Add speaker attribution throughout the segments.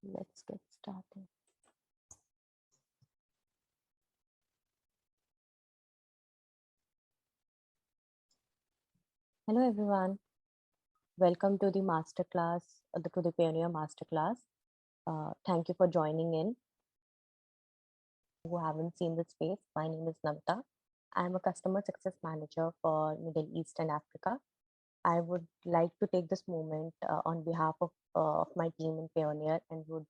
Speaker 1: Let's get started. Hello everyone, welcome to the masterclass, to the Payoneer masterclass. Thank you for joining in. Who haven't seen the space, my name is Namita. I'm a customer success manager for Middle East and Africa. I would like to take this moment on behalf of my team in Payoneer and would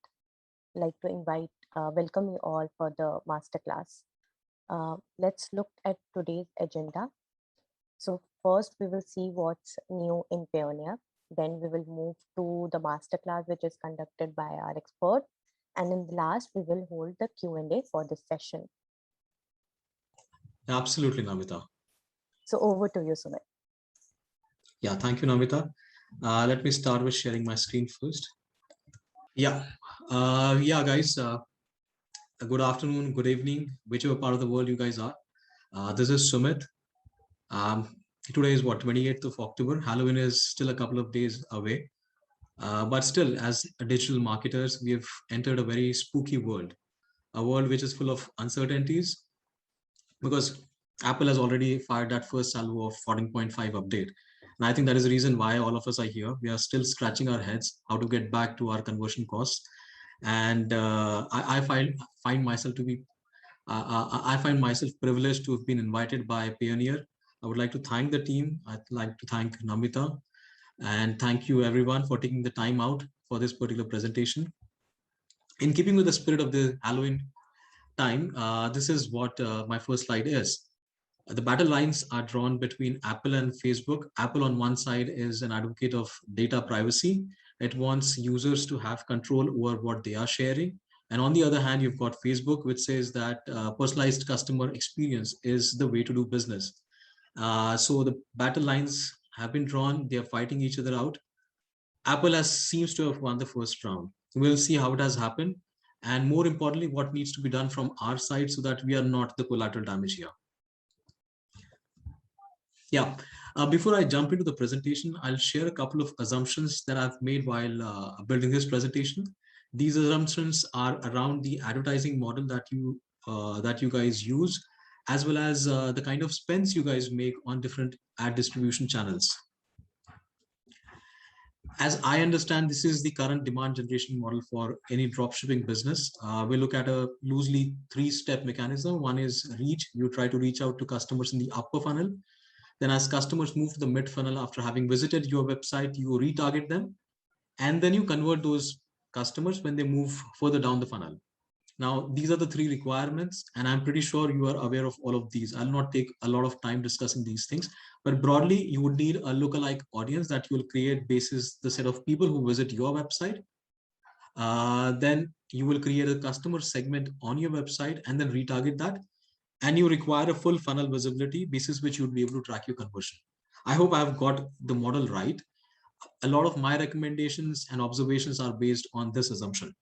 Speaker 1: like to welcome you all for the masterclass. Let's look at today's agenda. So first we will see what's new in Payoneer. Then we will move to the masterclass, which is conducted by our expert. And in the last, we will hold the Q&A for this session.
Speaker 2: Absolutely, Namita.
Speaker 1: So over to you, Sumeet.
Speaker 2: Yeah, thank you, Namita. Let me start with sharing my screen first. Yeah, guys. Good afternoon, good evening, whichever part of the world you guys are. This is Sumeet. Today is what, 28th of October. Halloween is still a couple of days away. But still, as digital marketers, we have entered a very spooky world, a world which is full of uncertainties, because Apple has already fired that first salvo of 14.5 update. And I think that is the reason why all of us are here. We are still scratching our heads how to get back to our conversion costs. And I find myself to be, I find myself privileged to have been invited by Payoneer. I would like to thank the team. I'd like to thank Namita, and thank you everyone for taking the time out for this particular presentation. In keeping with the spirit of the Halloween time, this is what my first slide is. The battle lines are drawn between Apple and Facebook. Apple on one side is an advocate of data privacy. It wants users to have control over what they are sharing. And on the other hand, you've got Facebook, which says that personalized customer experience is the way to do business. So the battle lines have been drawn. They are fighting each other out. Apple seems to have won the first round. We'll see how it has happened. And more importantly, what needs to be done from our side so that we are not the collateral damage here. Yeah, before I jump into the presentation, I'll share a couple of assumptions that I've made while building this presentation. These assumptions are around the advertising model that you guys use, as well as the kind of spends you guys make on different ad distribution channels. As I understand, this is the current demand generation model for any dropshipping business. We look at a loosely three-step mechanism. One is reach. You try to reach out to customers in the upper funnel. Then as customers move to the mid funnel after having visited your website, you retarget them. And then you convert those customers when they move further down the funnel. Now, these are the three requirements, and I'm pretty sure you are aware of all of these. I'll not take a lot of time discussing these things, but broadly, you would need a lookalike audience that you will create basis the set of people who visit your website. Then you will create a customer segment on your website and then retarget that. And you require a full funnel visibility basis which you would be able to track your conversion. I hope I've got the model right. A lot of my recommendations and observations are based on this assumption.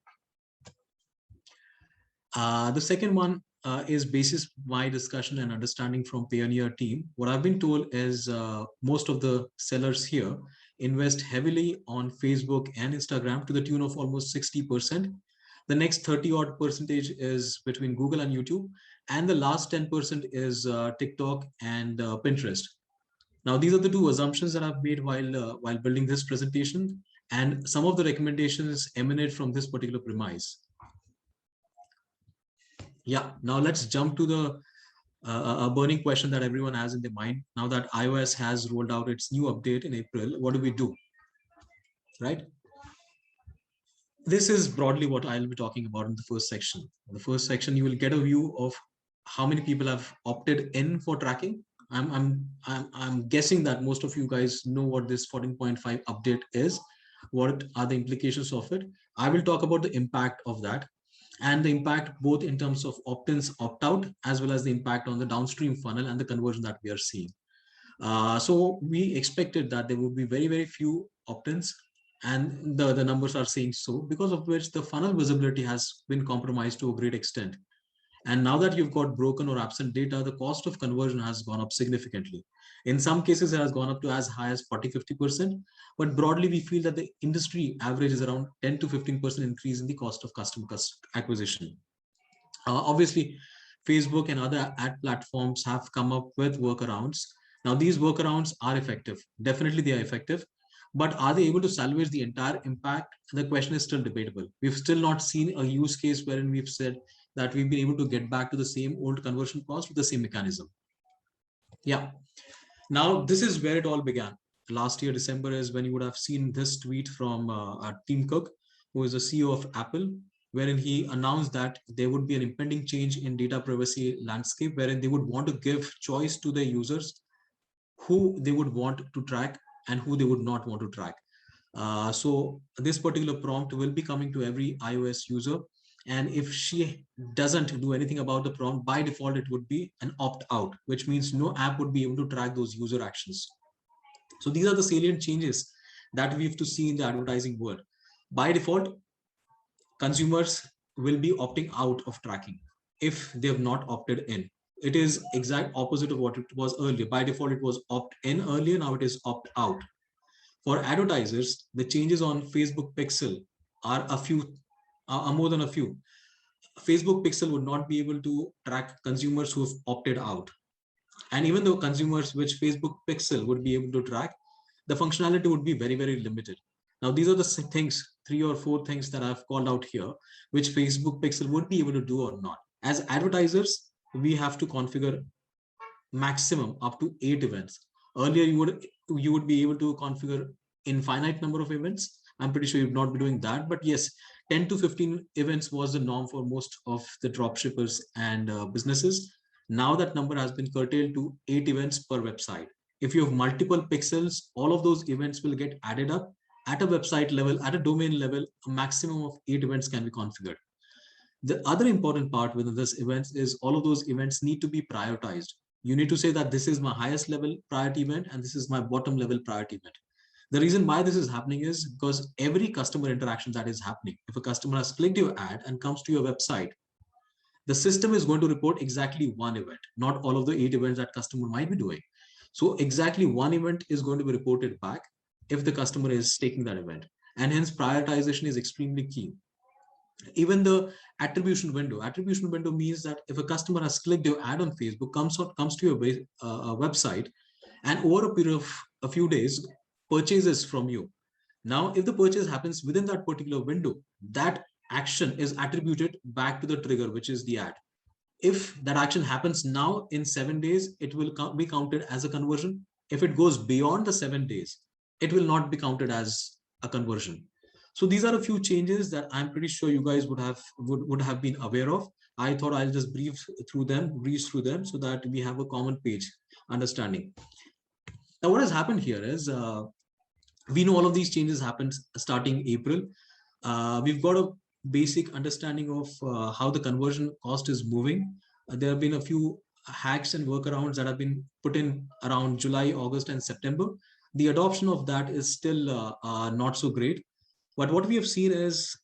Speaker 2: The second one is basis my discussion and understanding from Payoneer team. What I've been told is most of the sellers here invest heavily on Facebook and Instagram to the tune of almost 60%. The next 30 odd percentage is between Google and YouTube. And the last 10% is TikTok and Pinterest. Now, these are the two assumptions that I've made while building this presentation. And some of the recommendations emanate from this particular premise. Yeah, now let's jump to the a burning question that everyone has in their mind. Now that iOS has rolled out its new update in April, what do we do? Right? This is broadly what I'll be talking about in the first section. In the first section, you will get a view of how many people have opted in for tracking. I'm guessing that most of you guys know what this 14.5 update is. What are the implications of it? I will talk about the impact of that, and the impact both in terms of opt-ins, opt-out, as well as the impact on the downstream funnel and the conversion that we are seeing. So we expected that there would be very, very few opt-ins, and the numbers are saying so, because of which the funnel visibility has been compromised to a great extent. And now that you've got broken or absent data, the cost of conversion has gone up significantly. In some cases, it has gone up to as high as 40–50%. But broadly, we feel that the industry average is around 10 to 15% increase in the cost of customer acquisition. Obviously, Facebook and other ad platforms have come up with workarounds. Now, these workarounds are effective. Definitely, they are effective. But are they able to salvage the entire impact? The question is still debatable. We've still not seen a use case wherein we've said that we've been able to get back to the same old conversion cost with the same mechanism. Yeah. Now, this is where it all began. Last year, December, is when you would have seen this tweet from Tim Cook, who is the CEO of Apple, wherein he announced that there would be an impending change in data privacy landscape, wherein they would want to give choice to their users who they would want to track and who they would not want to track. So this particular prompt will be coming to every iOS user. And if she doesn't do anything about the prompt, by default, it would be an opt-out, which means no app would be able to track those user actions. So these are the salient changes that we have to see in the advertising world. By default, consumers will be opting out of tracking if they have not opted in. It is exact opposite of what it was earlier. By default, it was opt-in earlier, now it is opt-out. For advertisers, the changes on Facebook Pixel are more than a few. Facebook Pixel would not be able to track consumers who have opted out. And even though consumers which Facebook Pixel would be able to track, the functionality would be very, very limited. Now, these are the things, 3 or 4 things that I've called out here, which Facebook Pixel would be able to do or not. As advertisers, we have to configure maximum up to 8 events. Earlier, you would be able to configure infinite number of events. I'm pretty sure you'd not be doing that, but yes, 10 to 15 events was the norm for most of the dropshippers and businesses. Now that number has been curtailed to 8 events per website. If you have multiple pixels, all of those events will get added up at a website level, at a domain level. A maximum of 8 events can be configured. The other important part within this events is all of those events need to be prioritized. You need to say that this is my highest level priority event and this is my bottom level priority event. The reason why this is happening is because every customer interaction that is happening, if a customer has clicked your ad and comes to your website, the system is going to report exactly one event, not all of the 8 events that customer might be doing. So exactly one event is going to be reported back if the customer is taking that event. And hence prioritization is extremely key. Even the attribution window means that if a customer has clicked your ad on Facebook, comes to your website, and over a period of a few days purchases from you. Now, if the purchase happens within that particular window, that action is attributed back to the trigger, which is the ad. If that action happens now in 7 days, it will be counted as a conversion. If it goes beyond the 7 days, it will not be counted as a conversion. So these are a few changes that I'm pretty sure you guys would have been aware of. I thought I'll just breeze through them so that we have a common page understanding. Now, what has happened here is we know all of these changes happened starting April. We've got a basic understanding of how the conversion cost is moving. There have been a few hacks and workarounds that have been put in around July, August, and September. The adoption of that is still not so great. But what we have seen is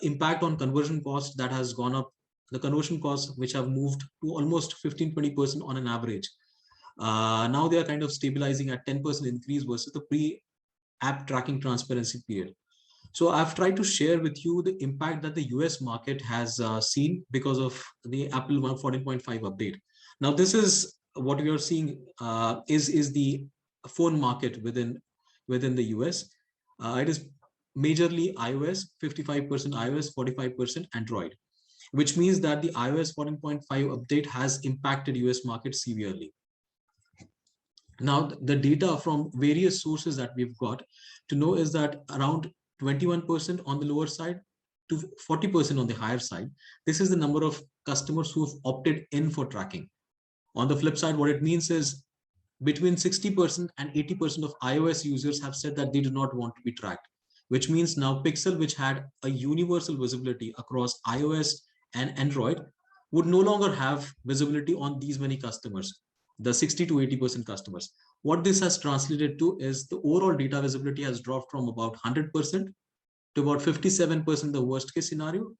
Speaker 2: impact on conversion cost that has gone up. The conversion costs which have moved to almost 15–20% on an average. Now they are kind of stabilizing at 10% increase versus the pre-app tracking transparency period. So I've tried to share with you the impact that the US market has seen because of the Apple 14.5 update. Now this is what we are seeing is the phone market within the US. It is majorly iOS, 55% iOS, 45% Android, which means that the iOS 14.5 update has impacted US market severely. Now, the data from various sources that we've got to know is that around 21% on the lower side to 40% on the higher side. This is the number of customers who have opted in for tracking. On the flip side, what it means is between 60% and 80% of iOS users have said that they do not want to be tracked, which means now Pixel, which had a universal visibility across iOS and Android, would no longer have visibility on these many customers, the 60 to 80% customers. What this has translated to is the overall data visibility has dropped from about 100% to about 57%, the worst case scenario,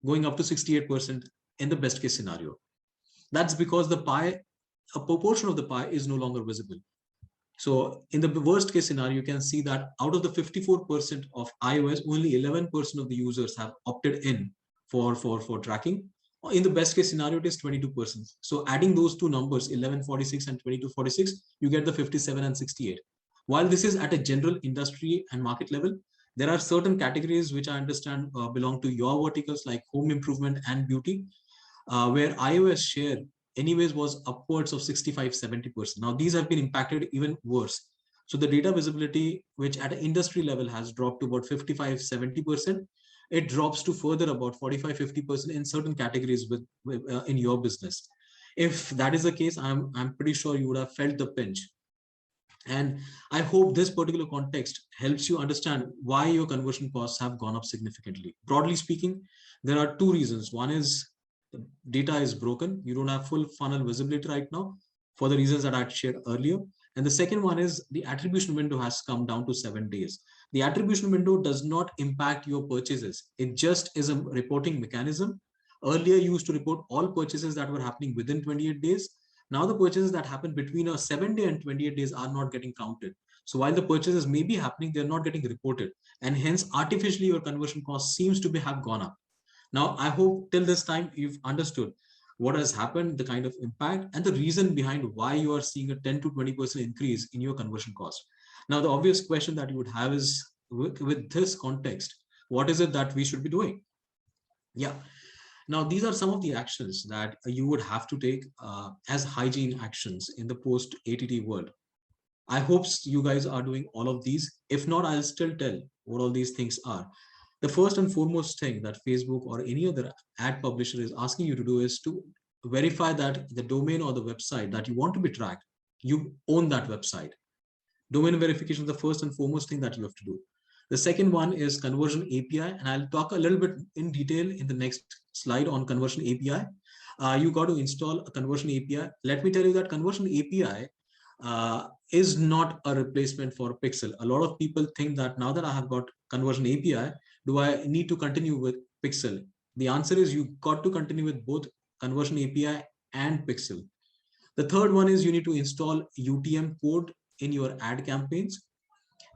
Speaker 2: going up to 68% in the best case scenario. That's because the pie, a proportion of the pie is no longer visible. So in the worst case scenario, you can see that out of the 54% of iOS, only 11% of the users have opted in for tracking. In the best case scenario, it is 22%. So adding those two numbers, 1146 and 2246, you get the 57 and 68. While this is at a general industry and market level, there are certain categories which I understand belong to your verticals like home improvement and beauty, where iOS share anyways was upwards of 65-70%. Now these have been impacted even worse. So the data visibility, which at an industry level has dropped to about 55-70%, it drops to further about 45-50% in certain categories in your business. If that is the case, I'm pretty sure you would have felt the pinch. And I hope this particular context helps you understand why your conversion costs have gone up significantly. Broadly speaking, there are two reasons. One is the data is broken. You don't have full funnel visibility right now for the reasons that I shared earlier. And the second one is the attribution window has come down to 7 days. The attribution window does not impact your purchases. It just is a reporting mechanism. Earlier, you used to report all purchases that were happening within 28 days. Now the purchases that happen between a 7-day and 28 days are not getting counted. So while the purchases may be happening, they're not getting reported. And hence, artificially, your conversion cost seems to have gone up. Now, I hope till this time you've understood what has happened, the kind of impact, and the reason behind why you are seeing a 10 to 20% increase in your conversion cost. Now, the obvious question that you would have is, with this context, what is it that we should be doing? Yeah. Now, these are some of the actions that you would have to take as hygiene actions in the post-ATT world. I hope you guys are doing all of these. If not, I'll still tell what all these things are. The first and foremost thing that Facebook or any other ad publisher is asking you to do is to verify that the domain or the website that you want to be tracked, you own that website. Domain verification is the first and foremost thing that you have to do. The second one is conversion API, and I'll talk a little bit in detail in the next slide on conversion API. You got to install a conversion API. Let me tell you that conversion API is not a replacement for Pixel. A lot of people think that now that I have got conversion API, do I need to continue with Pixel? The answer is you got to continue with both conversion API and Pixel. The third one is you need to install UTM code in your ad campaigns.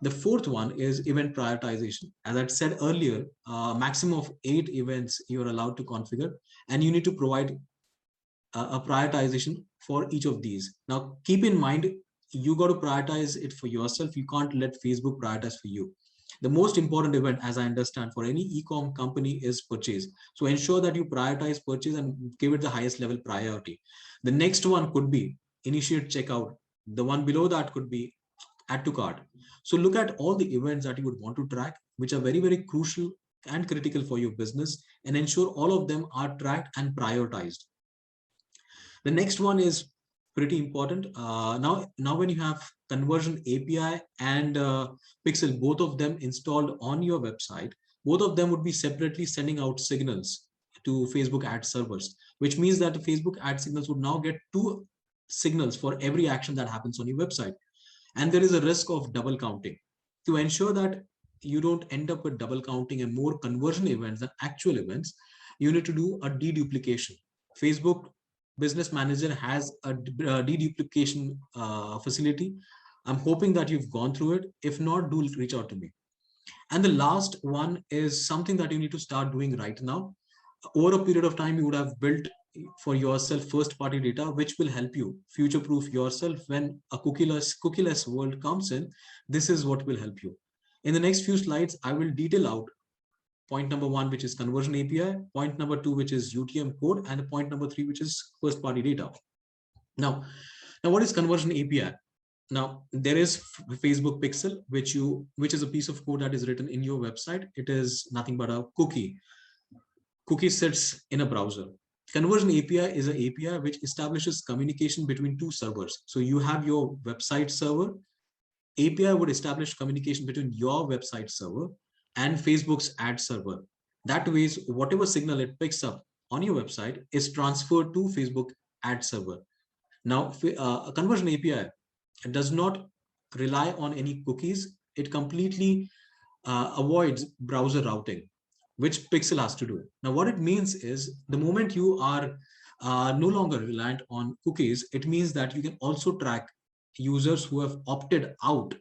Speaker 2: The fourth one is event prioritization. As I said earlier, maximum of 8 events you're allowed to configure, and you need to provide a prioritization for each of these. Now, keep in mind, you got to prioritize it for yourself. You can't let Facebook prioritize for you. The most important event, as I understand, for any e-com company is purchase. So ensure that you prioritize purchase and give it the highest level priority. The next one could be initiate checkout. The one below that could be add to cart. So look at all the events that you would want to track, which are very, very crucial and critical for your business, and ensure all of them are tracked and prioritized. The next one is pretty important. Now when you have conversion API and Pixel, both of them installed on your website, both of them would be separately sending out signals to Facebook ad servers, which means that the Facebook ad signals would now get 2 signals for every action that happens on your website. And there is a risk of double counting. To ensure that you don't end up with double counting and more conversion events than actual events, you need to do a deduplication. Facebook Business Manager has a deduplication facility. I'm hoping that you've gone through it. If not, do reach out to me. And the last one is something that you need to start doing right now. Over a period of time, you would have built for yourself first-party data, which will help you future-proof yourself when a cookieless world comes in. This is what will help you. In the next few slides, I will detail out point number 1, which is conversion API, point number 2, which is UTM code, and point number 3, which is first-party data. Now, what is conversion API? Now, there is Facebook Pixel, which is a piece of code that is written in your website. It is nothing but a cookie. Cookie sits in a browser. Conversion API is an API which establishes communication between 2 servers. So you have your website server. API would establish communication between your website server and Facebook's ad server. That way, whatever signal it picks up on your website is transferred to Facebook ad server. Now, a conversion API does not rely on any cookies. It completely avoids browser routing. which Pixel has to do. Now, what it means is the moment you are no longer reliant on cookies, it means that you can also track users who have opted out.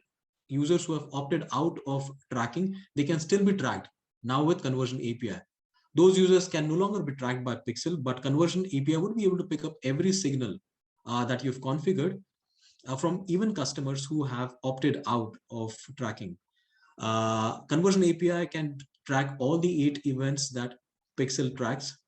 Speaker 2: Users who have opted out of tracking, they can still be tracked now with Conversion API. Those users can no longer be tracked by Pixel, but Conversion API would be able to pick up every signal that you've configured from even customers who have opted out of tracking. Conversion API can track all the 8 events that Pixel tracks.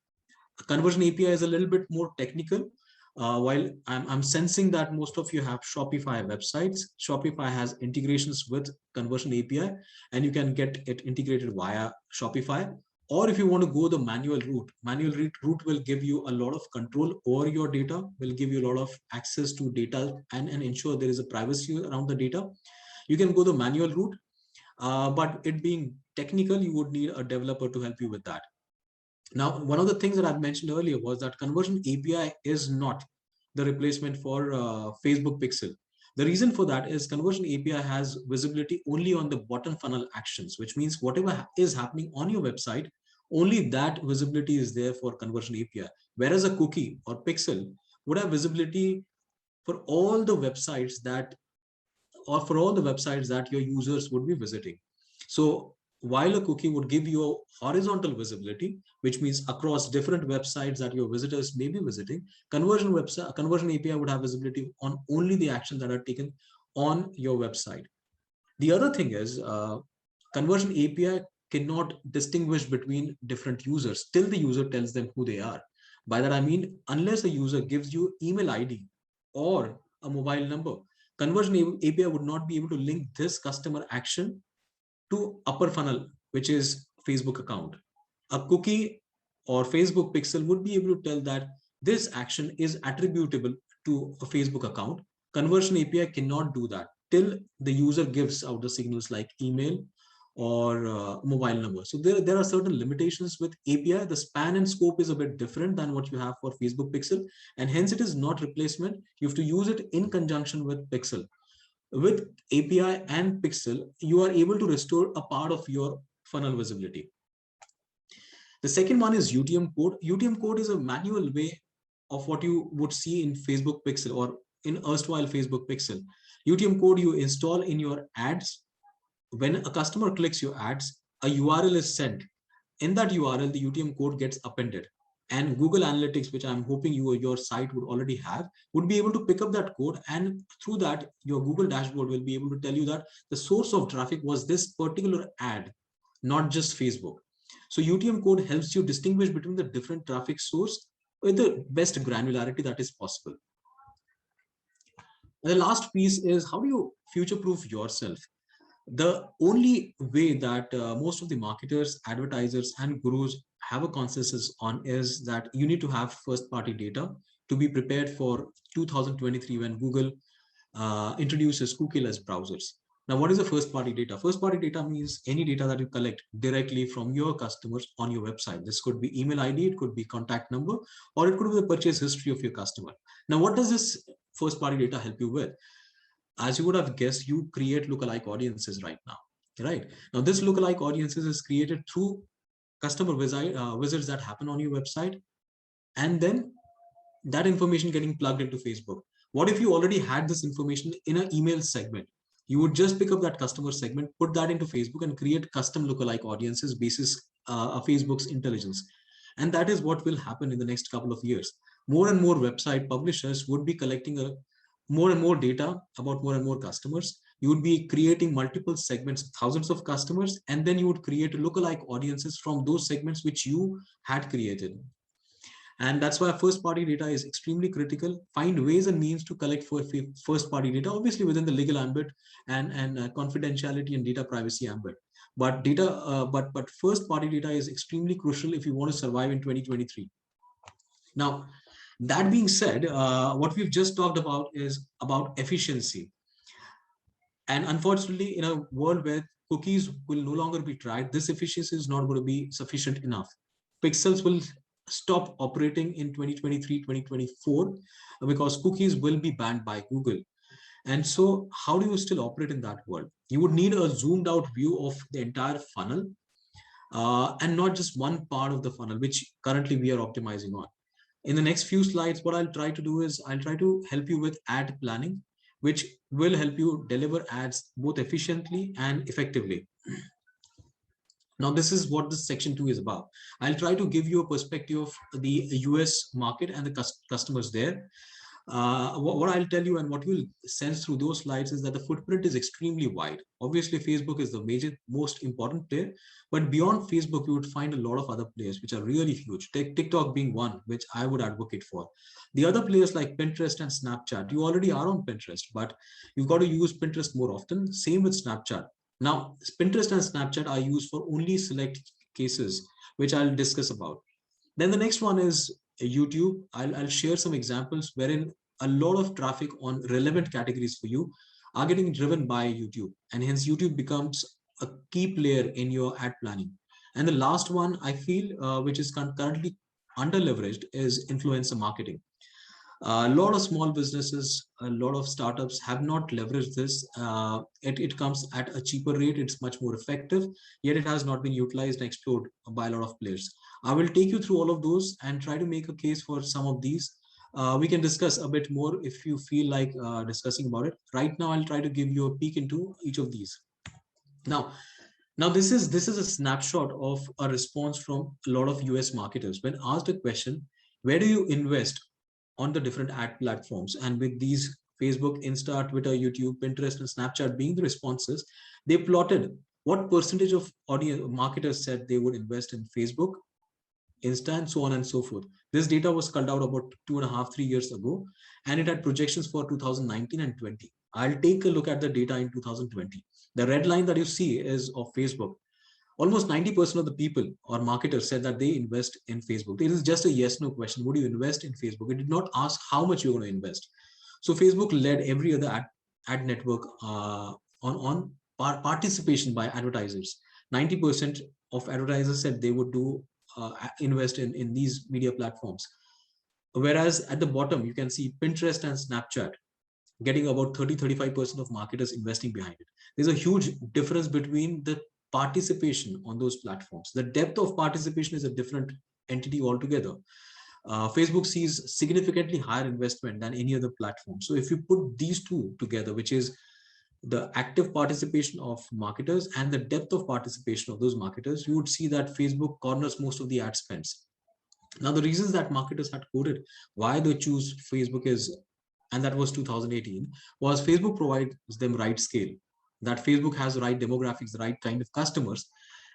Speaker 2: Conversion API is a little bit more technical. While I'm sensing that most of you have Shopify websites, Shopify has integrations with Conversion API, and you can get it integrated via Shopify. Or if you want to go the manual route will give you a lot of control over your data, will give you a lot of access to data and ensure there is a privacy around the data. You can go the manual route, but it being technical, you would need a developer to help you with that. Now, one of the things that I've mentioned earlier was that Conversion API is not the replacement for Facebook Pixel. The reason for that is Conversion API has visibility only on the bottom funnel actions, which means whatever is happening on your website, only that visibility is there for Conversion API. Whereas a cookie or Pixel would have visibility for all the websites that, or for all the websites that your users would be visiting. So while a cookie would give you a horizontal visibility, which means across different websites that your visitors may be visiting, Conversion API would have visibility on only the actions that are taken on your website. The other thing is Conversion API cannot distinguish between different users till the user tells them who they are. By that I mean, unless a user gives you email ID or a mobile number, Conversion API would not be able to link this customer action to upper funnel, which is Facebook account. A cookie or Facebook Pixel would be able to tell that this action is attributable to a Facebook account. Conversion API cannot do that till the user gives out the signals like email or mobile number. So there are certain limitations with API. The span and scope is a bit different than what you have for Facebook Pixel, and hence it is not replacement. You have to use it in conjunction with Pixel. With API and Pixel, you are able to restore a part of your funnel visibility. The second one is UTM code. UTM code is a manual way of what you would see in Facebook Pixel or in erstwhile Facebook Pixel. UTM code you install in your ads. When a customer clicks your ads, a URL is sent. In that URL, the UTM code gets appended. And Google Analytics, which I'm hoping your site would already have, would be able to pick up that code. And through that, your Google dashboard will be able to tell you that the source of traffic was this particular ad, not just Facebook. So UTM code helps you distinguish between the different traffic source with the best granularity that is possible. And the last piece is, how do you future-proof yourself? The only way that most of the marketers, advertisers, and gurus have a consensus on is that you need to have first-party data to be prepared for 2023 when Google introduces cookieless browsers. Now, what is the first-party data? First-party data means any data that you collect directly from your customers on your website. This could be email ID, it could be contact number, or it could be the purchase history of your customer. Now, what does this first-party data help you with? As you would have guessed, you create lookalike audiences right now, right? Now, this lookalike audiences is created through customer visits that happen on your website, and then that information getting plugged into Facebook. What if you already had this information in an email segment? You would just pick up that customer segment, put that into Facebook, and create custom lookalike audiences basis Facebook's intelligence. And that is what will happen in the next couple of years. More and more website publishers would be collecting more and more data about more and more customers. You would be creating multiple segments, thousands of customers, and then you would create lookalike audiences from those segments which you had created. And that's why first-party data is extremely critical. Find ways and means to collect first-party data, obviously within the legal ambit and confidentiality and data privacy ambit. But but first-party data is extremely crucial if you want to survive in 2023. Now, that being said, what we've just talked about is about efficiency. And unfortunately, in a world where cookies will no longer be tracked, this efficiency is not going to be sufficient enough. Pixels will stop operating in 2023, 2024, because cookies will be banned by Google. And so how do you still operate in that world? You would need a zoomed out view of the entire funnel. and not just one part of the funnel, which currently we are optimizing on. In the next few slides, what I'll try to do is I'll try to help you with ad planning, which will help you deliver ads both efficiently and effectively. Now, this is what this section 2 is about. I'll try to give you a perspective of the US market and the customers there. What I'll tell you and what you'll sense through those slides is that the footprint is extremely wide. Obviously, Facebook is the most important player, but beyond Facebook, you would find a lot of other players which are really huge. TikTok being one, which I would advocate for. The other players like Pinterest and Snapchat, you already are on Pinterest, but you've got to use Pinterest more often. Same with Snapchat. Now, Pinterest and Snapchat are used for only select cases, which I'll discuss about. Then the next one is YouTube. I'll share some examples wherein a lot of traffic on relevant categories for you are getting driven by YouTube, and hence YouTube becomes a key player in your ad planning. And the last one I feel, which is currently under leveraged, is influencer marketing. A lot of small businesses, a lot of startups have not leveraged this. It comes at a cheaper rate. It's much more effective, yet it has not been utilized and explored by a lot of players. I will take you through all of those and try to make a case for some of these. We can discuss a bit more if you feel like discussing about it. Right now, I'll try to give you a peek into each of these. Now this is a snapshot of a response from a lot of US marketers. When asked a question, where do you invest on the different ad platforms? And with these Facebook, Insta, Twitter, YouTube, Pinterest, and Snapchat being the responses, they plotted what percentage of audience marketers said they would invest in Facebook, Insta, and so on and so forth. This data was culled out about 2.5-3 years ago, and it had projections for 2019 and 20. I'll take a look at the data in 2020. The red line that you see is of Facebook. Almost 90% of the people or marketers said that they invest in Facebook. It is just a yes/no question. Would you invest in Facebook? It did not ask how much you're going to invest. So Facebook led every other ad network on participation by advertisers. 90% of advertisers said they would invest in these media platforms. Whereas at the bottom, you can see Pinterest and Snapchat getting about 30-35% of marketers investing behind it. There's a huge difference between the participation on those platforms. The depth of participation is a different entity altogether. Facebook sees significantly higher investment than any other platform. So if you put these two together, which is the active participation of marketers and the depth of participation of those marketers, you would see that Facebook corners most of the ad spends. Now, the reasons that marketers had quoted why they choose Facebook is, and that was 2018, was Facebook provides them right scale, that Facebook has the right demographics, the right kind of customers,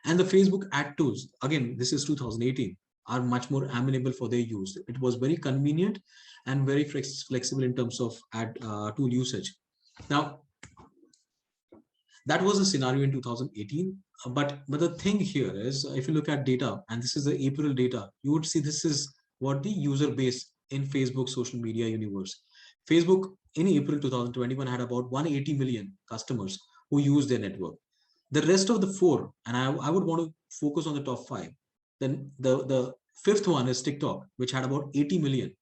Speaker 2: and the Facebook ad tools, again, this is 2018, are much more amenable for their use. It was very convenient and very flexible in terms of ad tool usage. Now, that was a scenario in 2018, but the thing here is, if you look at data, and this is the April data, you would see this is what the user base in Facebook social media universe. Facebook in April 2021 had about 180 million customers who use their network. The rest of the four, and I would want to focus on the top five. Then the fifth one is TikTok, which had about 80 million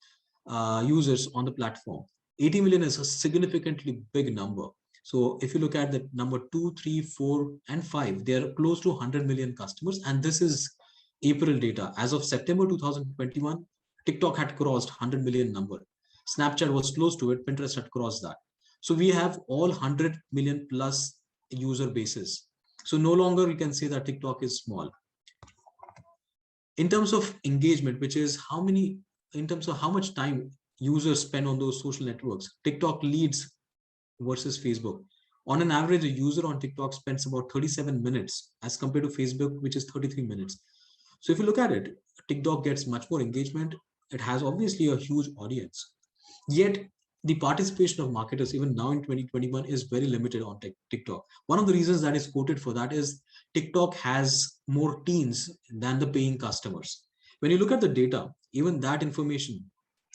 Speaker 2: users on the platform. 80 million is a significantly big number. So if you look at the number 2, 3, 4, and 5, they are close to 100 million customers. And this is April data. As of September 2021, TikTok had crossed 100 million number. Snapchat was close to it. Pinterest had crossed that. So we have all 100 million plus user bases. So no longer we can say that TikTok is small. In terms of engagement, which is in terms of how much time users spend on those social networks, TikTok leads versus Facebook. On an average, a user on TikTok spends about 37 minutes as compared to Facebook, which is 33 minutes. So if you look at it, TikTok gets much more engagement. It has obviously a huge audience. Yet the participation of marketers even now in 2021 is very limited on TikTok. One of the reasons that is quoted for that is TikTok has more teens than the paying customers. When you look at the data, even that information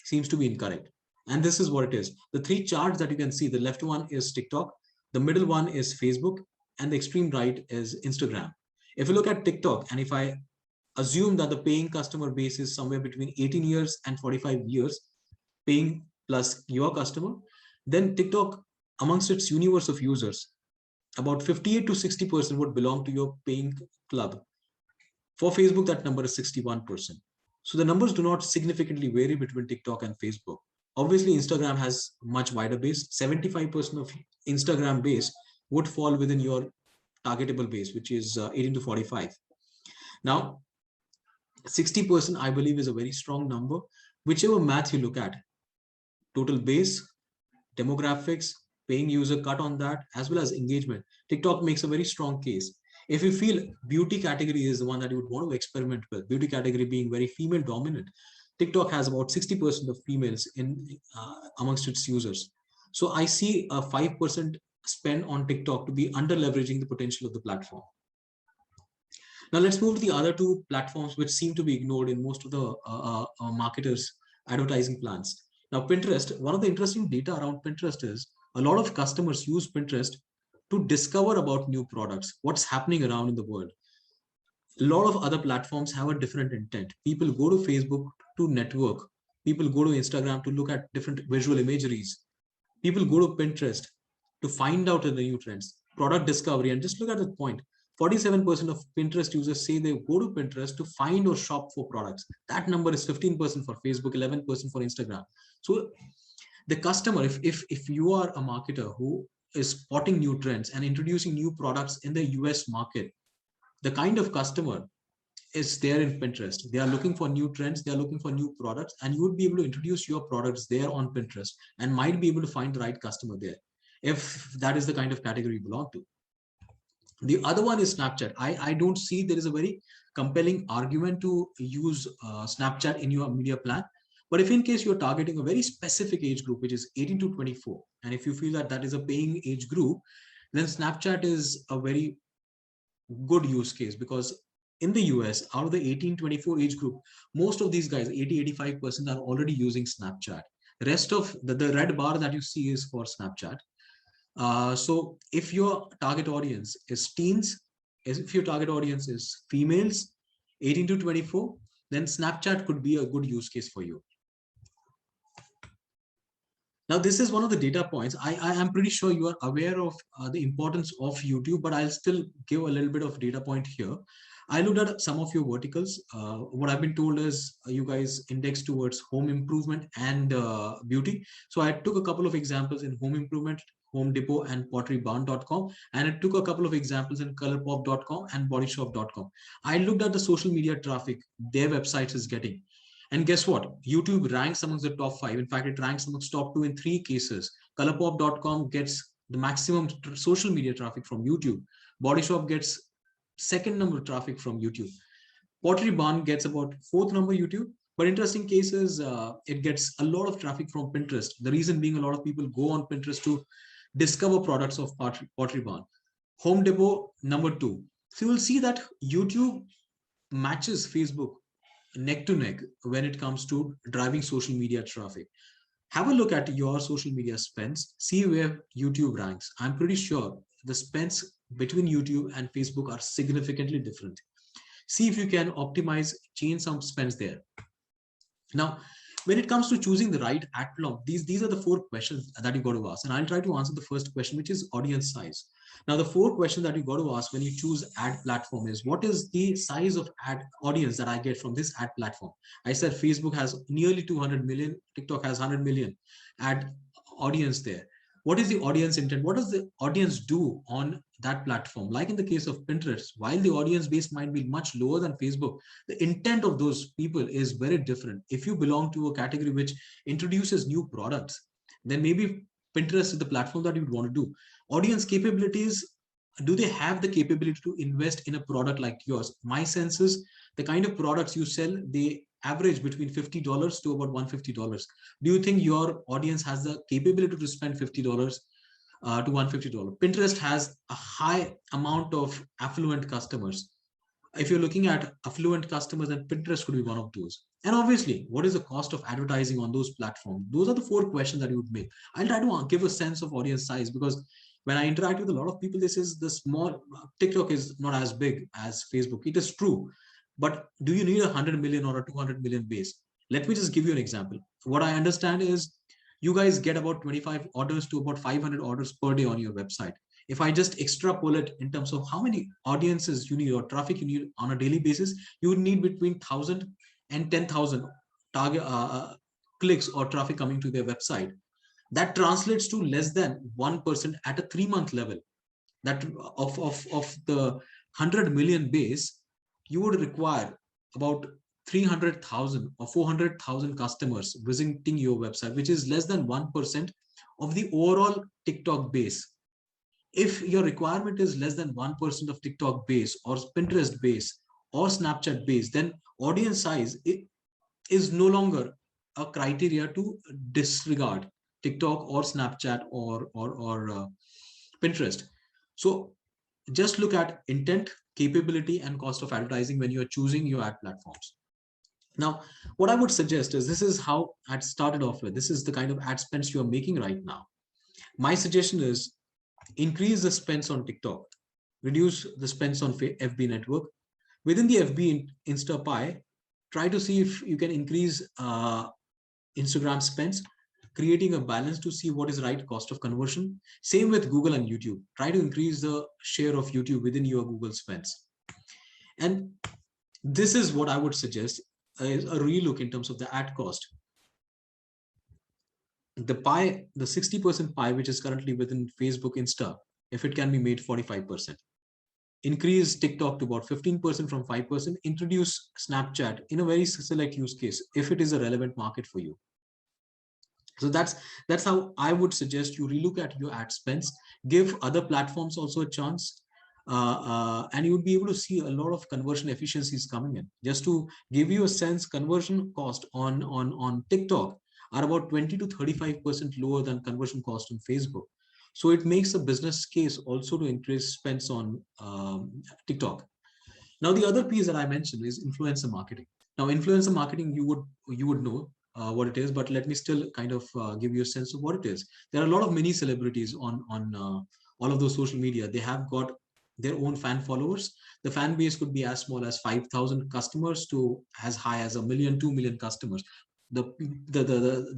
Speaker 2: seems to be incorrect. And this is what it is. The three charts that you can see, the left one is TikTok, the middle one is Facebook, and the extreme right is Instagram. If you look at TikTok, and if I assume that the paying customer base is somewhere between 18 years and 45 years, paying plus your customer, then TikTok, amongst its universe of users, about 58 to 60% would belong to your paying club. For Facebook, that number is 61%. So the numbers do not significantly vary between TikTok and Facebook. Obviously, Instagram has much wider base. 75% of Instagram base would fall within your targetable base, which is 18 to 45. Now, 60%, I believe, is a very strong number. Whichever math you look at, total base, demographics, paying user cut on that, as well as engagement, TikTok makes a very strong case. If you feel beauty category is the one that you would want to experiment with, beauty category being very female dominant, TikTok has about 60% of females in amongst its users. So I see a 5% spend on TikTok to be under leveraging the potential of the platform. Now let's move to the other two platforms which seem to be ignored in most of the marketers' advertising plans. Now Pinterest, one of the interesting data around Pinterest is a lot of customers use Pinterest to discover about new products, what's happening around in the world. A lot of other platforms have a different intent. People go to Facebook to network. People go to Instagram to look at different visual imageries. People go to Pinterest to find out the new trends, product discovery. And just look at the point, 47% of Pinterest users say they go to Pinterest to find or shop for products. That number is 15% for Facebook, 11% for Instagram. So the customer, if you are a marketer who is spotting new trends and introducing new products in the US market, the kind of customer is there in Pinterest. They are looking for new trends, they are looking for new products, and you would be able to introduce your products there on Pinterest and might be able to find the right customer there, if that is the kind of category you belong to. The other one is Snapchat. I don't see there is a very compelling argument to use Snapchat in your media plan. But if in case you're targeting a very specific age group, which is 18 to 24, and if you feel that that is a paying age group, then Snapchat is a very good use case, because in the US, out of the 18-24 age group, most of these guys, 80-85% are already using Snapchat. The rest of the red bar that you see is for Snapchat. So if your target audience is teens, if your target audience is females, 18 to 24, then Snapchat could be a good use case for you. Now, this is one of the data points. I am pretty sure you are aware of the importance of YouTube, but I'll still give a little bit of data point here. I looked at some of your verticals. What I've been told is you guys index towards home improvement and beauty. So I took a couple of examples in home improvement, Home Depot and potterybarn.com, and I took a couple of examples in colorpop.com and bodyshop.com. I looked at the social media traffic their websites is getting. And guess what? YouTube ranks amongst the top 5. In fact, it ranks amongst top 2 in 3 cases. Colorpop.com gets the maximum social media traffic from YouTube. Body Shop gets second number traffic from YouTube. Pottery Barn gets about 4th number YouTube. But interesting cases, it gets a lot of traffic from Pinterest. The reason being a lot of people go on Pinterest to discover products of Pottery Barn. Home Depot, number 2. So you will see that YouTube matches Facebook neck to neck when it comes to driving social media traffic. Have a look at your social media spends, see where YouTube ranks. I'm pretty sure the spends between YouTube and Facebook are significantly different. See if you can optimize, change some spends there. Now, when it comes to choosing the right ad platform, these are the 4 questions that you got to ask. And I'll try to answer the first question, which is audience size. Now, the 4 questions that you got to ask when you choose ad platform is, what is the size of ad audience that I get from this ad platform? I said Facebook has nearly 200 million, TikTok has 100 million ad audience there. What is the audience intent? What does the audience do on that platform? Like in the case of Pinterest, while the audience base might be much lower than Facebook, the intent of those people is very different. If you belong to a category which introduces new products, then maybe Pinterest is the platform that you would want to do. Audience capabilities, do they have the capability to invest in a product like yours? My sense is the kind of products you sell, they average between $50 to about $150. Do you think your audience has the capability to spend $50 to $150? Pinterest has a high amount of affluent customers. If you're looking at affluent customers, then Pinterest could be one of those. And obviously, what is the cost of advertising on those platforms? Those are the 4 questions that you would make. I'll try to give a sense of audience size, because when I interact with a lot of people, this is the small, TikTok is not as big as Facebook. It is true. But do you need 100 million or a 200 million base? Let me just give you an example. What I understand is you guys get about 25 orders to about 500 orders per day on your website. If I just extrapolate in terms of how many audiences you need or traffic you need on a daily basis, you would need between 1,000 and 10,000 target clicks or traffic coming to their website. That translates to less than 1% at a 3-month level. That of the 100 million base, you would require about 300,000 or 400,000 customers visiting your website, which is less than 1% of the overall TikTok base. If your requirement is less than 1% of TikTok base or Pinterest base or Snapchat base, then audience size is no longer a criteria to disregard TikTok or Snapchat or Pinterest. So just look at intent, capability, and cost of advertising when you are choosing your ad platforms. Now, what I would suggest is, this is how I started off with. This is the kind of ad spends you are making right now. My suggestion is increase the spends on TikTok, reduce the spends on FB network. Within the FB Insta pie, try to see if you can increase Instagram spends, creating a balance to see what is right cost of conversion. Same with Google and YouTube. Try to increase the share of YouTube within your Google spends. And this is what I would suggest is a relook in terms of the ad cost. The pie, the 60% pie, which is currently within Facebook Insta, if it can be made 45%. Increase TikTok to about 15% from 5%. Introduce Snapchat in a very select use case if it is a relevant market for you. So that's how I would suggest you relook at your ad spends. Give other platforms also a chance, and you would be able to see a lot of conversion efficiencies coming in. Just to give you a sense, conversion cost on TikTok are about 20 to 35% lower than conversion cost on Facebook. So it makes a business case also to increase spends on TikTok. Now, the other piece that I mentioned is influencer marketing. Now, influencer marketing, you would know what it is, but let me still kind of give you a sense of what it is. There are a lot of mini celebrities on all of those social media. They have got their own fan followers. The fan base could be as small as 5,000 customers to as high as 1 million, 2 million customers. The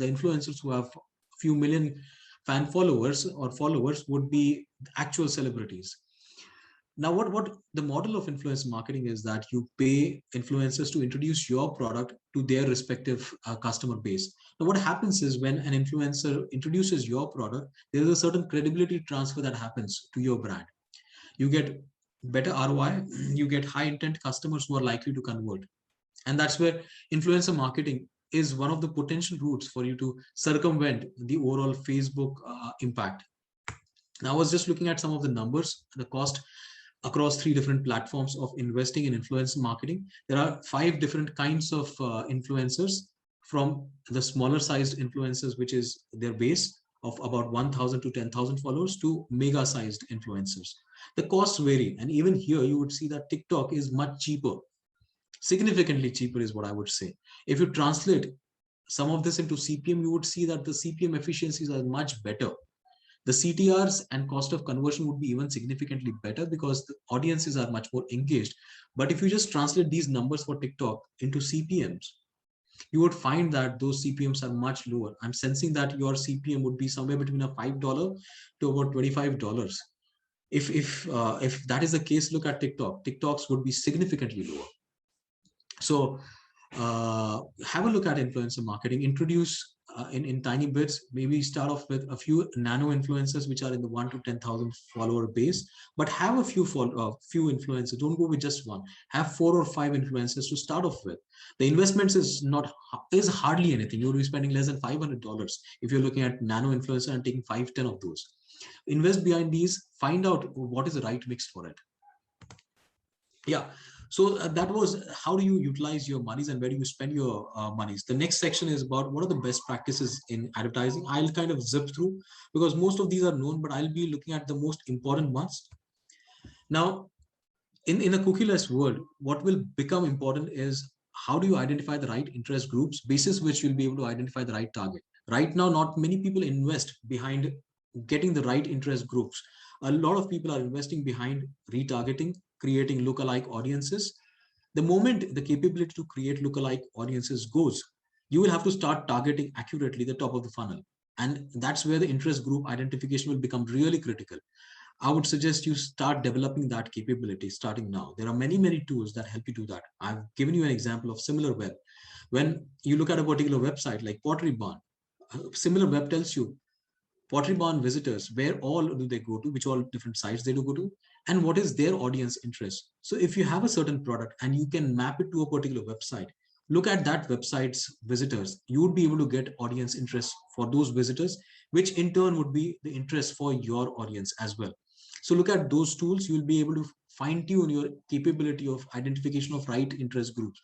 Speaker 2: influencers who have a few million fan followers would be actual celebrities. Now, what the model of influencer marketing is that you pay influencers to introduce your product to their respective customer base. Now, what happens is when an influencer introduces your product, there is a certain credibility transfer that happens to your brand. You get better ROI, you get high intent customers who are likely to convert. And that's where influencer marketing is one of the potential routes for you to circumvent the overall Facebook impact. Now, I was just looking at some of the numbers, the cost across 3 different platforms of investing in influencer marketing. There are 5 different kinds of influencers, from the smaller sized influencers, which is their base of about 1,000 to 10,000 followers, to mega sized influencers. The costs vary. And even here, you would see that TikTok is much cheaper. Significantly cheaper is what I would say. If you translate some of this into CPM, you would see that the CPM efficiencies are much better. The CTRs and cost of conversion would be even significantly better because the audiences are much more engaged. But if you just translate these numbers for TikTok into CPMs, you would find that those CPMs are much lower. I'm sensing that your CPM would be somewhere between a $5 to about $25. If that is the case, look at TikTok. TikToks would be significantly lower. So have a look at influencer marketing. Introduce in tiny bits. Maybe start off with a few nano influencers, which are in the 1 to 10,000 follower base, but have a few influencers. Don't go with just one. Have 4 or 5 influencers to start off with. The investments is hardly anything. You'll be spending less than $500 if you're looking at nano influencer and taking 5-10 of those. Invest behind these. Find out what is the right mix for it. Yeah. So that was how do you utilize your monies and where do you spend your monies. The next section is about what are the best practices in advertising. I'll kind of zip through because most of these are known, but I'll be looking at the most important ones. Now, in a cookieless world, what will become important is how do you identify the right interest groups, basis which you'll be able to identify the right target. Right now, not many people invest behind getting the right interest groups. A lot of people are investing behind retargeting, creating lookalike audiences. The moment the capability to create lookalike audiences goes, you will have to start targeting accurately the top of the funnel. And that's where the interest group identification will become really critical. I would suggest you start developing that capability starting now. There are many tools that help you do that. I've given you an example of Similar Web. When you look at a particular website like Pottery Barn, Similar Web tells you Pottery Barn visitors, where all do they go to, which all different sites they do go to, and what is their audience interest. So if you have a certain product and you can map it to a particular website, look at that website's visitors, you would be able to get audience interest for those visitors, which in turn would be the interest for your audience as well. So look at those tools, you'll be able to fine tune your capability of identification of right interest groups.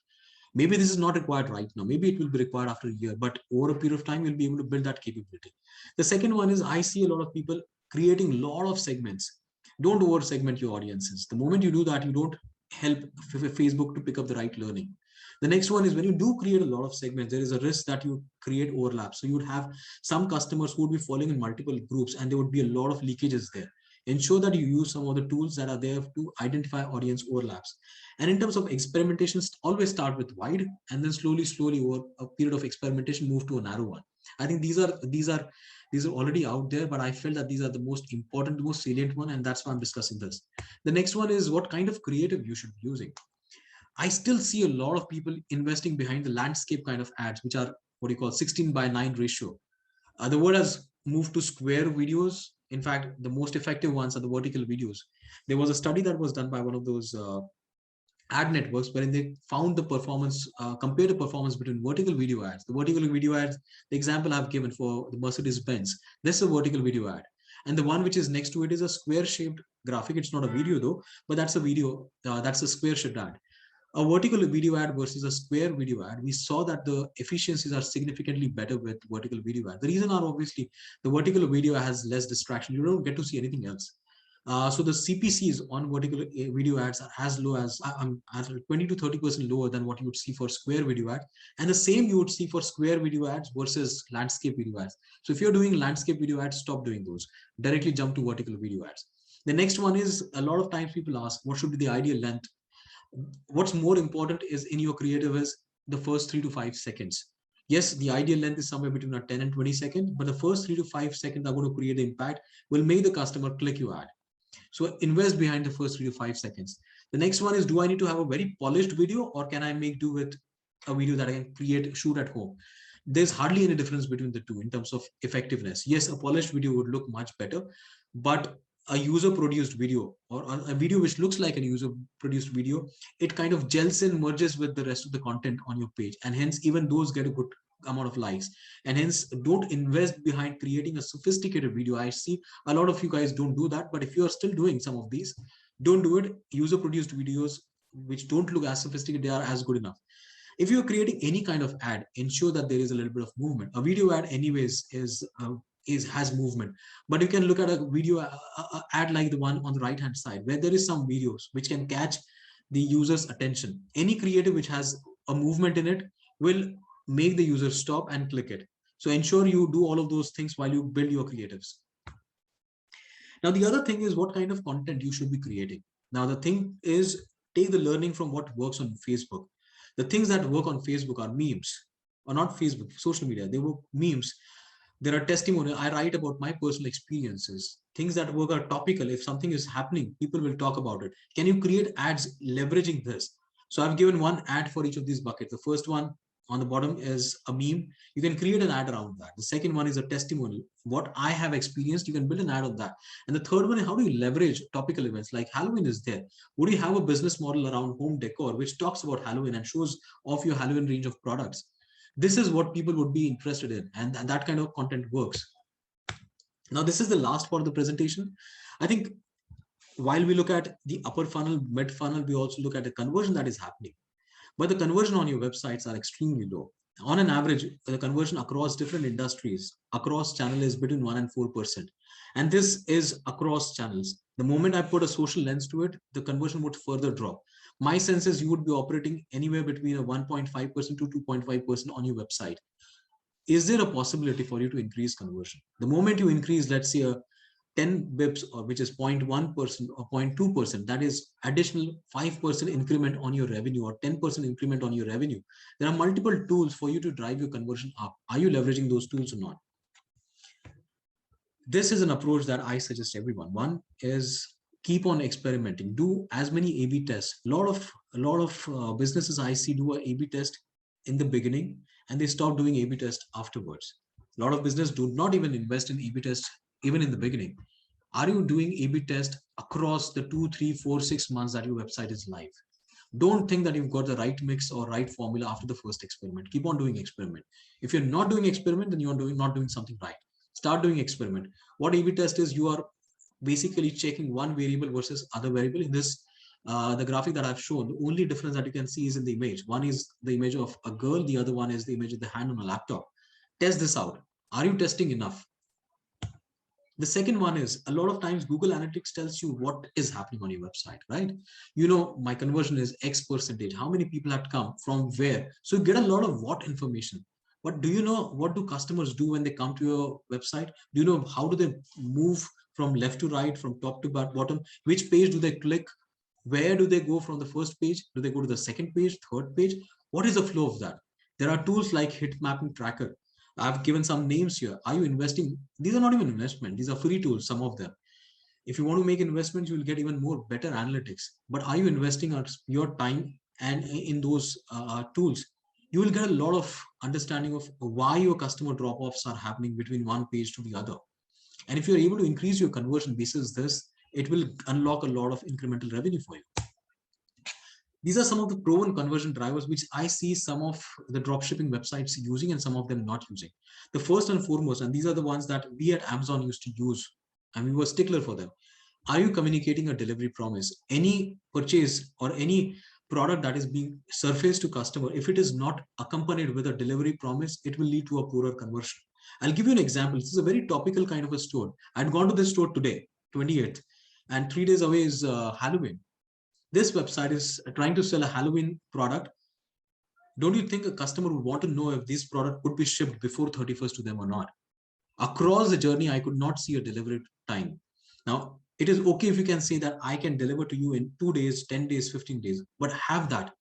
Speaker 2: Maybe this is not required right now. Maybe it will be required after a year, but over a period of time, you'll be able to build that capability. The second one is I see a lot of people creating a lot of segments. Don't over segment your audiences. The moment you do that, you don't help Facebook to pick up the right learning. The next one is when you do create a lot of segments, there is a risk that you create overlap. So you would have some customers who would be falling in multiple groups and there would be a lot of leakages there. Ensure that you use some of the tools that are there to identify audience overlaps. And in terms of experimentation, always start with wide and then slowly over a period of experimentation, move to a narrow one. I think these are already out there, but I felt that these are the most important, the most salient one, and that's why I'm discussing this. The next one is what kind of creative you should be using. I still see a lot of people investing behind the landscape kind of ads, which are what you call 16:9 ratio. The word has moved to square videos. In fact, the most effective ones are the vertical videos. There was a study that was done by one of those ad networks wherein they found the performance, compared the performance between vertical video ads. The vertical video ads, the example I've given for the Mercedes-Benz, this is a vertical video ad. And the one which is next to it is a square shaped graphic. It's not a video though, but that's a video, that's a square shaped ad. A vertical video ad versus a square video ad, we saw that the efficiencies are significantly better with vertical video ad. The reason are obviously the vertical video has less distraction. You don't get to see anything else. So the CPCs on vertical video ads are as low as 20 to 30% lower than what you would see for square video ads. And the same you would see for square video ads versus landscape video ads. So if you're doing landscape video ads, stop doing those. Directly jump to vertical video ads. The next one is, a lot of times people ask, what should be the ideal length? What's more important is in your creative is the first 3 to 5 seconds. Yes, the ideal length is somewhere between 10 and 20 seconds, but the first 3 to 5 seconds are going to create the impact, will make the customer click your ad. So invest behind the first 3 to 5 seconds. The next one is, do I need to have a very polished video, or can I make do with a video that I can shoot at home? There's hardly any difference between the two in terms of effectiveness. Yes, a polished video would look much better, but a user produced video or a video which looks like a user produced video, it kind of gels in, merges with the rest of the content on your page, and hence even those get a good amount of likes. And hence don't invest behind creating a sophisticated video. I see a lot of you guys don't do that, but if you are still doing some of these, don't do it. User produced videos which don't look as sophisticated, they are as good enough. If you're creating any kind of ad, ensure that there is a little bit of movement. A video ad anyways has movement, but you can look at a video ad like the one on the right hand side where there is some videos which can catch the user's attention. Any creative which has a movement in it will make the user stop and click it. So ensure you do all of those things while you build your creatives. Now the other thing is what kind of content you should be creating. Now the thing is, take the learning from what works on Facebook. The things that work on Facebook are memes, or not Facebook, social media. They work memes. There are testimonials. I write about my personal experiences. Things that work are topical. If something is happening, people will talk about it. Can you create ads leveraging this? So I've given one ad for each of these buckets. The first one on the bottom is a meme. You can create an ad around that. The second one is a testimonial. What I have experienced, you can build an ad on that. And the third one is, how do you leverage topical events like Halloween is there? Would you have a business model around home decor, which talks about Halloween and shows off your Halloween range of products? This is what people would be interested in, and that kind of content works. Now, this is the last part of the presentation. I think while we look at the upper funnel, mid funnel, we also look at the conversion that is happening. But the conversion on your websites are extremely low. On an average, the conversion across different industries, across channel is between 1 and 4%. And this is across channels. The moment I put a social lens to it, the conversion would further drop. My sense is you would be operating anywhere between a 1.5% to 2.5% on your website. Is there a possibility for you to increase conversion? The moment you increase, let's say a 10 bips, or which is 0.1% or 0.2%, that is additional 5% increment on your revenue or 10% increment on your revenue. There are multiple tools for you to drive your conversion up. Are you leveraging those tools or not? This is an approach that I suggest everyone. One is keep on experimenting. Do as many A/B tests. A lot of businesses I see do a A/B test in the beginning, and they stop doing A/B test afterwards. A lot of business do not even invest in A/B test even in the beginning. Are you doing A/B test across the 2, 3, 4, 6 months that your website is live? Don't think that you've got the right mix or right formula after the first experiment. Keep on doing experiment. If you're not doing experiment, then you're not doing something right. Start doing experiment. What A/B test is, you are basically checking one variable versus other variable. In this, the graphic that I've shown, the only difference that you can see is in the image. One is the image of a girl, the other one is the image of the hand on a laptop. Test this out. Are you testing enough? The second one is, a lot of times Google Analytics tells you what is happening on your website, right? You know, my conversion is X percentage. How many people have come from where? So you get a lot of what information. But do you know what do customers do when they come to your website? Do you know how do they move from left to right, from top to bottom? Which page do they click? Where do they go from the first page? Do they go to the second page, third page? What is the flow of that? There are tools like Hit Mapping Tracker. I've given some names here. Are you investing? These are not even investment. These are free tools, some of them. If you want to make investments, you will get even more better analytics. But are you investing your time and in those tools? You will get a lot of understanding of why your customer drop-offs are happening between one page to the other. And if you're able to increase your conversion basis this, it will unlock a lot of incremental revenue for you. These are some of the proven conversion drivers which I see some of the dropshipping websites using and some of them not using. The first and foremost, and these are the ones that we at Amazon used to use, and we were stickler for them. Are you communicating a delivery promise? Any purchase or any product that is being surfaced to customer, if it is not accompanied with a delivery promise, it will lead to a poorer conversion. I'll give you an example. This is a very topical kind of a store. I'd gone to this store today, 28th, and 3 days away is Halloween. This website is trying to sell a Halloween product. Don't you think a customer would want to know if this product could be shipped before 31st to them or not? Across the journey, I could not see a delivery time. Now, it is okay if you can say that I can deliver to you in 2 days, 10 days, 15 days, but have that.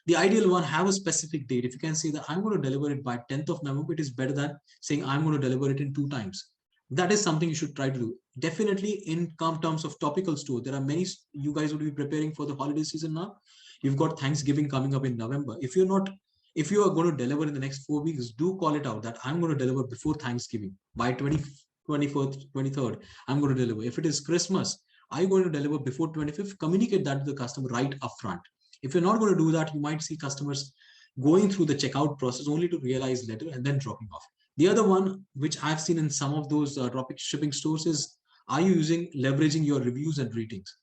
Speaker 2: The ideal one, have a specific date. If you can say that I'm going to deliver it by 10th of November, it is better than saying I'm going to deliver it in 2 times. That is something you should try to do. Definitely in terms of topical store, there are many, you guys will be preparing for the holiday season now. You've got Thanksgiving coming up in November. If you are going to deliver in the next 4 weeks, do call it out that I'm going to deliver before Thanksgiving by 24th, 23rd, I'm going to deliver. If it is Christmas, are you going to deliver before 25th? Communicate that to the customer right up front. If you're not going to do that, you might see customers going through the checkout process only to realize later and then dropping off. The other one, which I've seen in some of those drop shipping stores, is are you leveraging your reviews and ratings?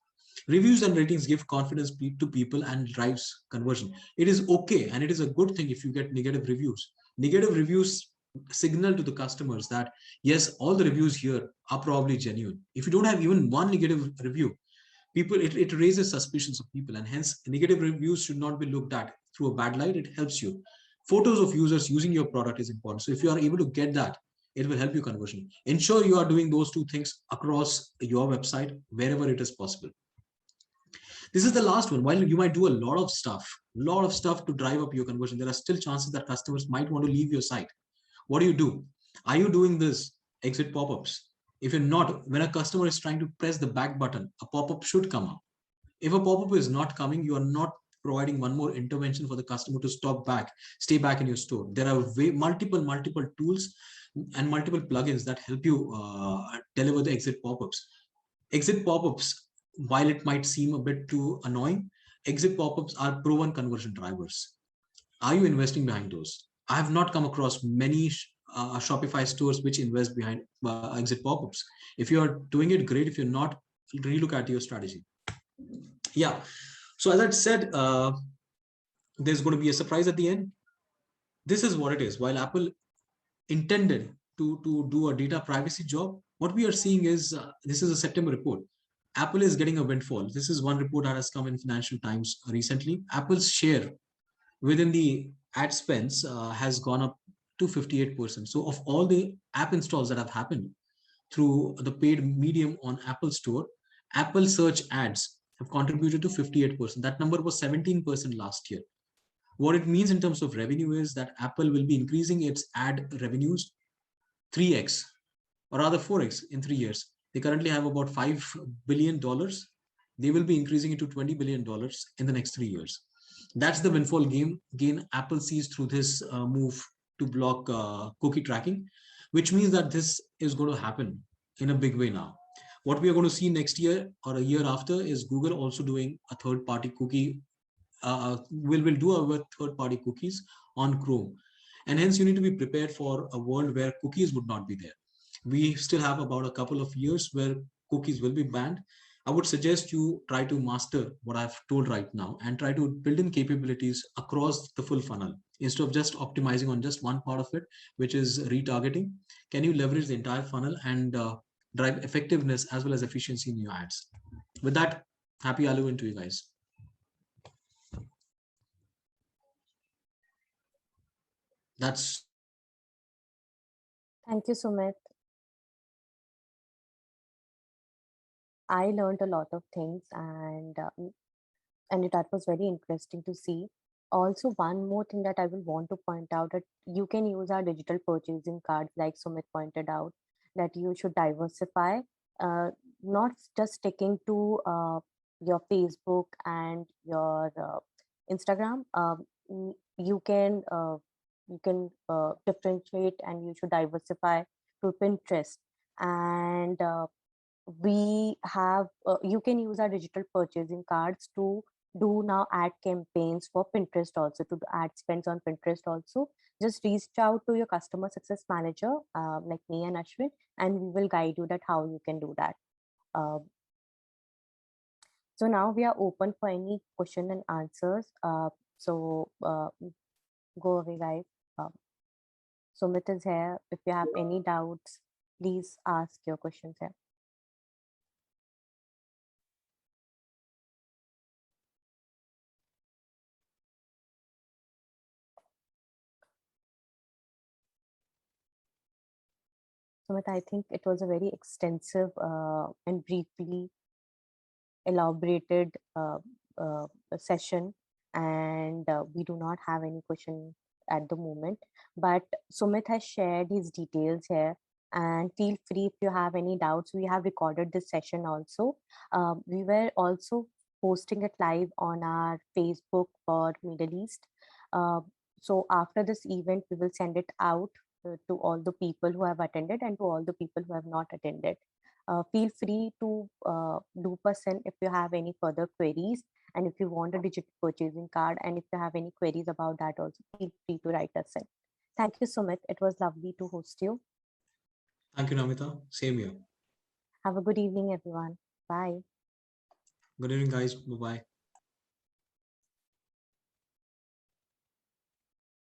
Speaker 2: Reviews and ratings give confidence to people and drives conversion. It is okay and it is a good thing if you get negative reviews. Negative reviews signal to the customers that yes, all the reviews here are probably genuine. If you don't have even one negative review, it raises suspicions of people, and hence negative reviews should not be looked at through a bad light. It helps you. Photos of users using your product is important. So if you are able to get that, it will help you conversion. Ensure you are doing those 2 things across your website wherever it is possible. This is the last one. While you might do a lot of stuff to drive up your conversion, there are still chances that customers might want to leave your site. What do? Are you doing this exit pop-ups? If you're not, when a customer is trying to press the back button, a pop-up should come up. If a pop-up is not coming, you are not providing one more intervention for the customer to stay back in your store. There are multiple tools and multiple plugins that help you deliver the exit pop-ups. Exit pop-ups, while it might seem a bit too annoying, exit pop-ups are proven conversion drivers. Are you investing behind those? I have not come across many Shopify stores which invest behind exit pop-ups. If you are doing it, great. If you're not, relook at your strategy. Yeah. So as I said, there's going to be a surprise at the end. This is what it is. While Apple intended to do a data privacy job, what we are seeing is this is a September report. Apple is getting a windfall. This is one report that has come in Financial Times recently. Apple's share within the ad spends has gone up to 58%. So of all the app installs that have happened through the paid medium on Apple Store, Apple search ads have contributed to 58%. That number was 17% last year. What it means in terms of revenue is that Apple will be increasing its ad revenues 3x or rather 4x in 3 years. They currently have about $5 billion. They will be increasing it to $20 billion in the next 3 years. That's the windfall gain Apple sees through this move to block cookie tracking, which means that this is going to happen in a big way now. What we are going to see next year or a year after is Google also doing a third-party cookie, will do our third-party cookies on Chrome. And hence you need to be prepared for a world where cookies would not be there. We still have about a couple of years where cookies will be banned. I would suggest you try to master what I've told right now and try to build in capabilities across the full funnel instead of just optimizing on just one part of it, which is retargeting. Can you leverage the entire funnel and drive effectiveness as well as efficiency in your ads? With that, happy Halloween to you guys. That's.
Speaker 1: Thank you, Sumit. I learned a lot of things, and that was very interesting to see. Also, one more thing that I will want to point out, that you can use our digital purchasing cards, like Sumit pointed out, that you should diversify, uh, not just sticking to your Facebook and your Instagram. You can differentiate, and you should diversify to Pinterest. And we have you can use our digital purchasing cards to do now ad campaigns for Pinterest, also to do ad spends on Pinterest also. Just reach out to your customer success manager, like me and Ashwin, and we will guide you that how you can do that. uh, so now we are open for any question and answers. So go away, guys. uh, Sumit is here. If you have any doubts, please ask your questions here. Sumit, I think it was a very extensive and briefly elaborated session, and we do not have any question at the moment. But Sumit has shared his details here, and feel free if you have any doubts. We have recorded this session also. We were also posting it live on our Facebook for Middle East. Uh, so after this event, we will send it out to all the people who have attended and to all the people who have not attended. Feel free to loop us in if you have any further queries, and if you want a digital purchasing card, and if you have any queries about that also, feel free to write us in. Thank you, Sumit. It was lovely to host you.
Speaker 2: Thank you, Namita. Same here.
Speaker 1: Have a good evening, everyone. Bye.
Speaker 2: Good evening, guys. Bye-bye.